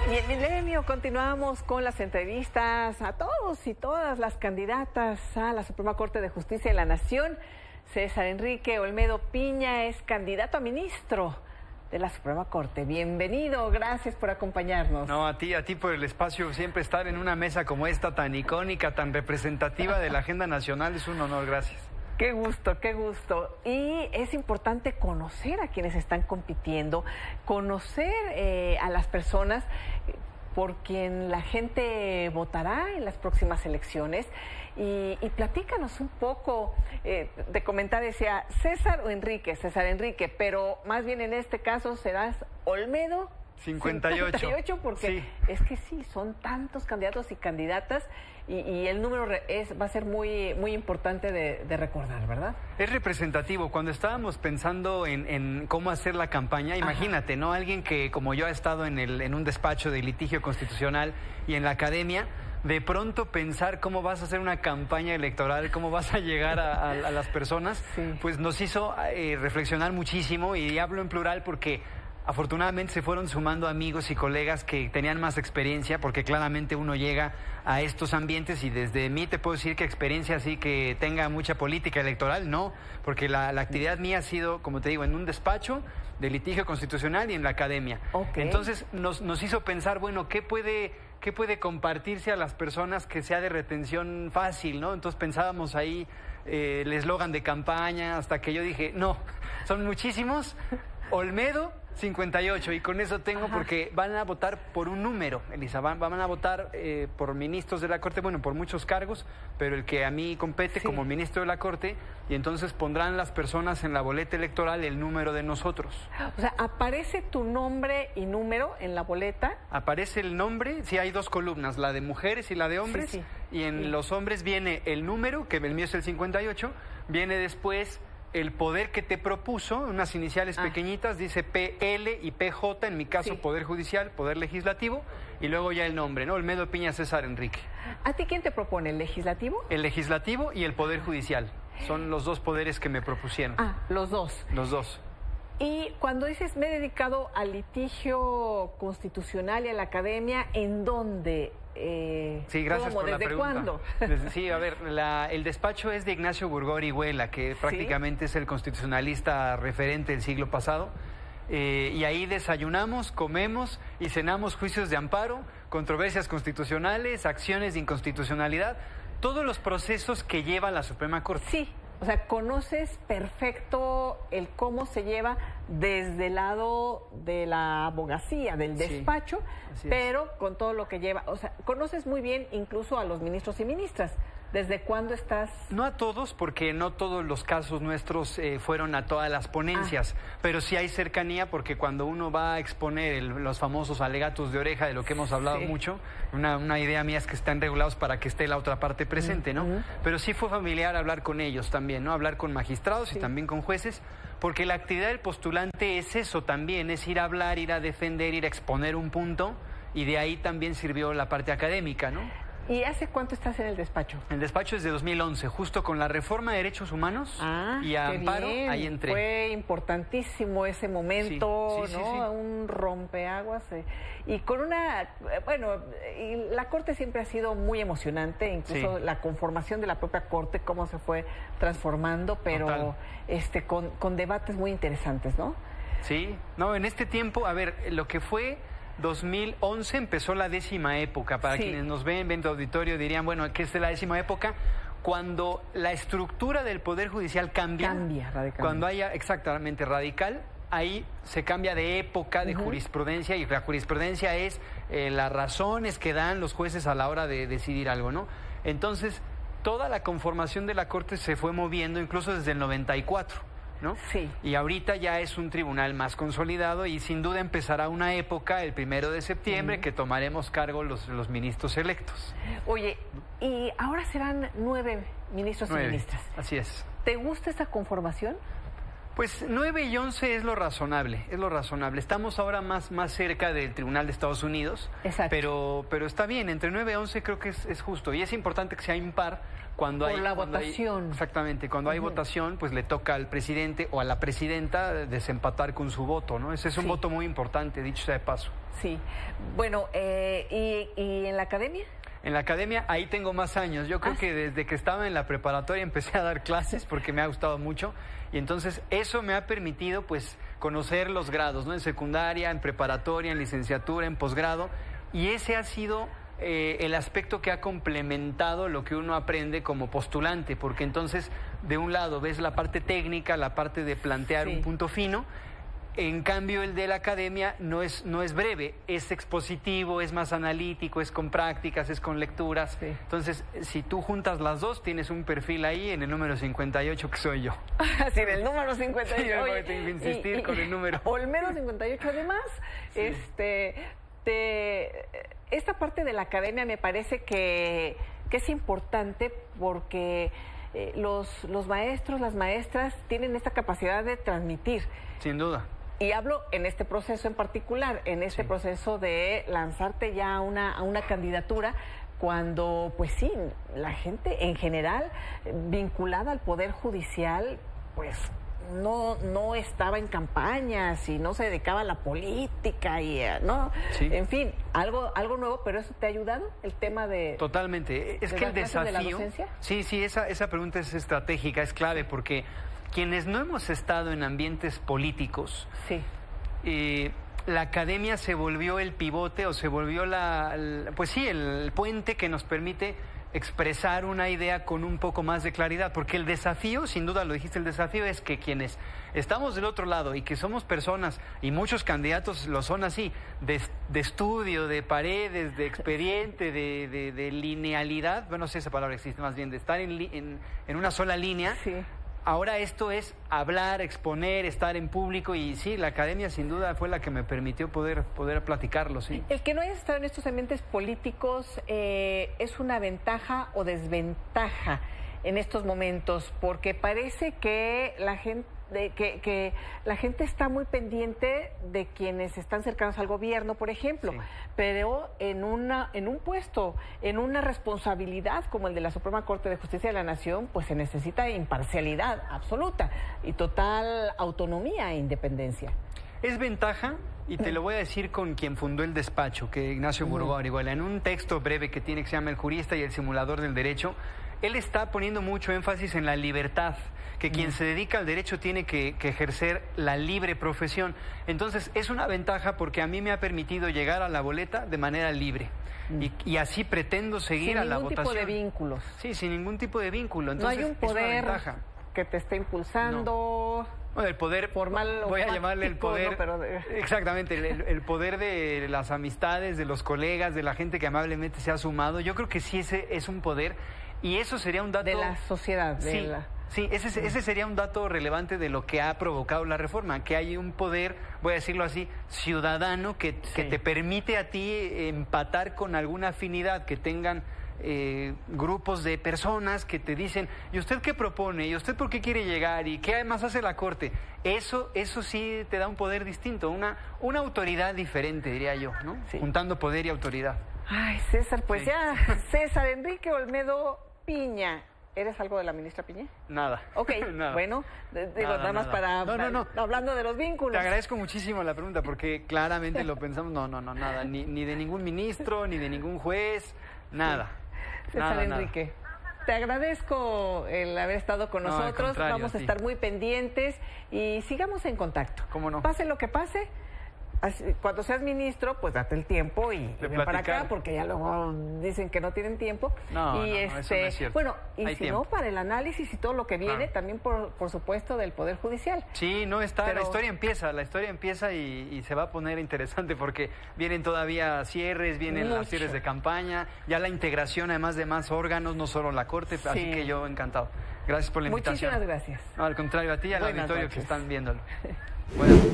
Y en Milenio continuamos con las entrevistas a todos y todas las candidatas a la Suprema Corte de Justicia de la Nación. César Enrique Olmedo Piña es candidato a ministro de la Suprema Corte. Bienvenido, gracias por acompañarnos. No, a ti por el espacio. Siempre estar en una mesa como esta, tan icónica, tan representativa de la agenda nacional, es un honor, gracias. Qué gusto, qué gusto. Y es importante conocer a quienes están compitiendo, conocer a las personas por quien la gente votará en las próximas elecciones. Y platícanos un poco, de comentar, decía César o Enrique, César Enrique, pero más bien en este caso serás Olmedo 58, porque sí. Es que sí, son tantos candidatos y candidatas y el número va a ser muy importante de recordar, ¿verdad? Es representativo. Cuando estábamos pensando en cómo hacer la campaña, imagínate, ¿no? Alguien que como yo ha estado en un despacho de litigio constitucional y en la academia, de pronto pensar cómo vas a hacer una campaña electoral, cómo vas a llegar a las personas, sí. Pues nos hizo reflexionar muchísimo, y hablo en plural porque afortunadamente se fueron sumando amigos y colegas que tenían más experiencia, porque claramente uno llega a estos ambientes y desde mí te puedo decir que experiencia así que tenga mucha política electoral, no, porque la actividad mía ha sido, como te digo, en un despacho de litigio constitucional y en la academia. Okay. Entonces nos hizo pensar, bueno, ¿qué puede compartirse a las personas que sea de retención fácil, ¿no? Entonces pensábamos ahí el eslogan de campaña, hasta que yo dije, no, son muchísimos. Olmedo 58, y con eso tengo. Ajá. Porque van a votar por un número, Elisa, van a votar por ministros de la Corte, bueno, por muchos cargos, pero el que a mí compete, sí, como ministro de la Corte, y entonces pondrán las personas en la boleta electoral el número de nosotros. O sea, ¿aparece tu nombre y número en la boleta? Aparece el nombre, sí, hay dos columnas, la de mujeres y la de hombres, sí, sí. Y en los hombres viene el número, que el mío es el 58, viene después el poder que te propuso, unas iniciales pequeñitas, dice PL y PJ, en mi caso, sí, Poder Judicial, Poder Legislativo, y luego ya el nombre, ¿no? Olmedo Piña César Enrique. ¿A ti quién te propone, el Legislativo? El Legislativo y el Poder Judicial, son los dos poderes que me propusieron. Los dos. Los dos. Y cuando dices me he dedicado al litigio constitucional y a la academia, ¿en dónde? Sí, gracias por la pregunta. ¿Cuándo? Sí, a ver, el despacho es de Ignacio Burgó Orihuela, que prácticamente es el constitucionalista referente del siglo pasado. Y ahí desayunamos, comemos y cenamos juicios de amparo, controversias constitucionales, acciones de inconstitucionalidad, todos los procesos que lleva la Suprema Corte. Sí. O sea, conoces perfecto el cómo se lleva desde el lado de la abogacía, del despacho, sí, pero con todo lo que lleva. O sea, conoces muy bien incluso a los ministros y ministras. ¿Desde cuándo estás? No a todos, porque no todos los casos nuestros fueron a todas las ponencias, pero sí hay cercanía, porque cuando uno va a exponer los famosos alegatos de oreja, de lo que hemos hablado mucho, una idea mía es que están regulados para que esté la otra parte presente, ¿no? Pero sí fue familiar hablar con ellos también, ¿no? Hablar con magistrados y también con jueces, porque la actividad del postulante es eso también, es ir a hablar, ir a defender, ir a exponer un punto, y de ahí también sirvió la parte académica, ¿no? ¿Y hace cuánto estás en el despacho? El despacho es de 2011, justo con la reforma de derechos humanos y a amparo, bien. Ahí entré. Fue importantísimo ese momento, sí, ¿no? Sí. Un rompeaguas. Y con y la Corte siempre ha sido muy emocionante, incluso la conformación de la propia Corte, cómo se fue transformando, pero con debates muy interesantes, ¿no? Sí, no, en este tiempo, a ver, lo que fue 2011 empezó la 10ª época. Para quienes nos ven tu auditorio dirían, bueno, ¿qué es la 10ª época? Cuando la estructura del Poder Judicial cambia radicalmente. Cuando haya, exactamente, radical, ahí se cambia de época, de jurisprudencia, y la jurisprudencia es las razones que dan los jueces a la hora de decidir algo, ¿no? Entonces, toda la conformación de la Corte se fue moviendo, incluso desde el 94. ¿No? Sí. Y ahorita ya es un tribunal más consolidado, y sin duda empezará una época, el 1 de septiembre, que tomaremos cargo los ministros electos. Oye, y ahora serán 9 ministros y ministras. Así es. ¿Te gusta esta conformación? Pues 9 y 11 es lo razonable, Estamos ahora más cerca del Tribunal de Estados Unidos. Exacto. Pero está bien, entre 9 y 11 creo que es justo. Y es importante que sea impar cuando hay... Por la votación. Exactamente, cuando hay votación, pues le toca al presidente o a la presidenta desempatar con su voto, ¿no? Ese es un voto muy importante, dicho sea de paso. Sí. Bueno, ¿y en la academia? En la academia, ahí tengo más años. Yo creo que desde que estaba en la preparatoria empecé a dar clases porque me ha gustado mucho. Y entonces eso me ha permitido, pues, conocer los grados, ¿no? En secundaria, en preparatoria, en licenciatura, en posgrado. Y ese ha sido el aspecto que ha complementado lo que uno aprende como postulante. Porque entonces, de un lado, ves la parte técnica, la parte de plantear un punto fino. En cambio, el de la academia no es breve, es expositivo, es más analítico, es con prácticas, es con lecturas. Sí. Entonces, si tú juntas las dos, tienes un perfil ahí en el número 58, que soy yo. Sí, en el número 58. Sí, oye, tengo que insistir con el número. Olmedo 58, además, sí. Esta parte de la academia me parece que es importante porque los maestros, las maestras tienen esta capacidad de transmitir. Sin duda. Y hablo en este proceso en particular, en este proceso de lanzarte ya a una candidatura, cuando, pues sí, la gente en general vinculada al Poder Judicial, pues no estaba en campañas y no se dedicaba a la política y no, en fin, algo nuevo, pero eso te ha ayudado, el tema de... Totalmente, es que el desafío... ¿De la docencia? Sí, esa pregunta es estratégica, es clave, porque quienes no hemos estado en ambientes políticos, la academia se volvió el pivote o se volvió el puente que nos permite expresar una idea con un poco más de claridad, porque el desafío, sin duda lo dijiste, el desafío es que quienes estamos del otro lado y que somos personas, y muchos candidatos lo son así, de estudio, de paredes, de expediente, de linealidad, bueno, no sé si esa palabra existe, más bien de estar en una sola línea. Sí. Ahora esto es hablar, exponer, estar en público, y sí, la academia sin duda fue la que me permitió poder platicarlo, sí. El que no hayas estado en estos ambientes políticos es una ventaja o desventaja en estos momentos, porque parece que la gente está muy pendiente de quienes están cercanos al gobierno, por ejemplo, pero en un puesto, en una responsabilidad como el de la Suprema Corte de Justicia de la Nación, pues se necesita imparcialidad absoluta y total autonomía e independencia. Es ventaja, y te lo voy a decir con quien fundó el despacho, que Ignacio Burgó Orihuela, en un texto breve que tiene, que se llama El jurista y el simulador del derecho. Él está poniendo mucho énfasis en la libertad, que quien se dedica al derecho tiene que ejercer la libre profesión. Entonces, es una ventaja porque a mí me ha permitido llegar a la boleta de manera libre. Y así pretendo seguir a la votación. Sin ningún tipo de vínculos. Sí, sin ningún tipo de vínculo. Entonces, no hay un poder que te esté impulsando... No. Bueno, el poder formal, voy a llamarle el poder, ¿no? Pero exactamente, el poder de las amistades, de los colegas, de la gente que amablemente se ha sumado. Yo creo que sí, ese es un poder, y eso sería un dato... De la sociedad. Sí, ese sería un dato relevante de lo que ha provocado la reforma, que hay un poder, voy a decirlo así, ciudadano, que te permite a ti empatar con alguna afinidad que tengan grupos de personas que te dicen, ¿y usted qué propone? ¿Y usted por qué quiere llegar? ¿Y qué además hace la Corte? Eso sí te da un poder distinto, una autoridad diferente, diría yo, ¿no? Sí. Juntando poder y autoridad. Ay, César, pues ya, César Enrique Olmedo Piña. ¿Eres algo de la ministra Piña? Nada. Ok, nada. Bueno, nada más para... No. Hablando de los vínculos. Te agradezco muchísimo la pregunta porque claramente lo pensamos. No, nada. Ni de ningún ministro, ni de ningún juez, nada. César Enrique, te agradezco el haber estado con nosotros. Vamos a estar muy pendientes y sigamos en contacto. ¿Cómo no? Pase lo que pase. Cuando seas ministro, pues date el tiempo y ven para acá, porque ya luego dicen que no tienen tiempo. No, eso no es cierto. Bueno, y hay si tiempo. no, para el análisis y todo lo que viene, también por supuesto del Poder Judicial. Sí, la historia empieza y se va a poner interesante porque vienen todavía cierres, vienen los cierres de campaña, ya la integración además de más órganos, no solo la Corte, así que yo encantado. Gracias por la invitación. Muchísimas gracias. No, al contrario, a ti y al Buenas auditorio noches. que están viéndolo. Buenas.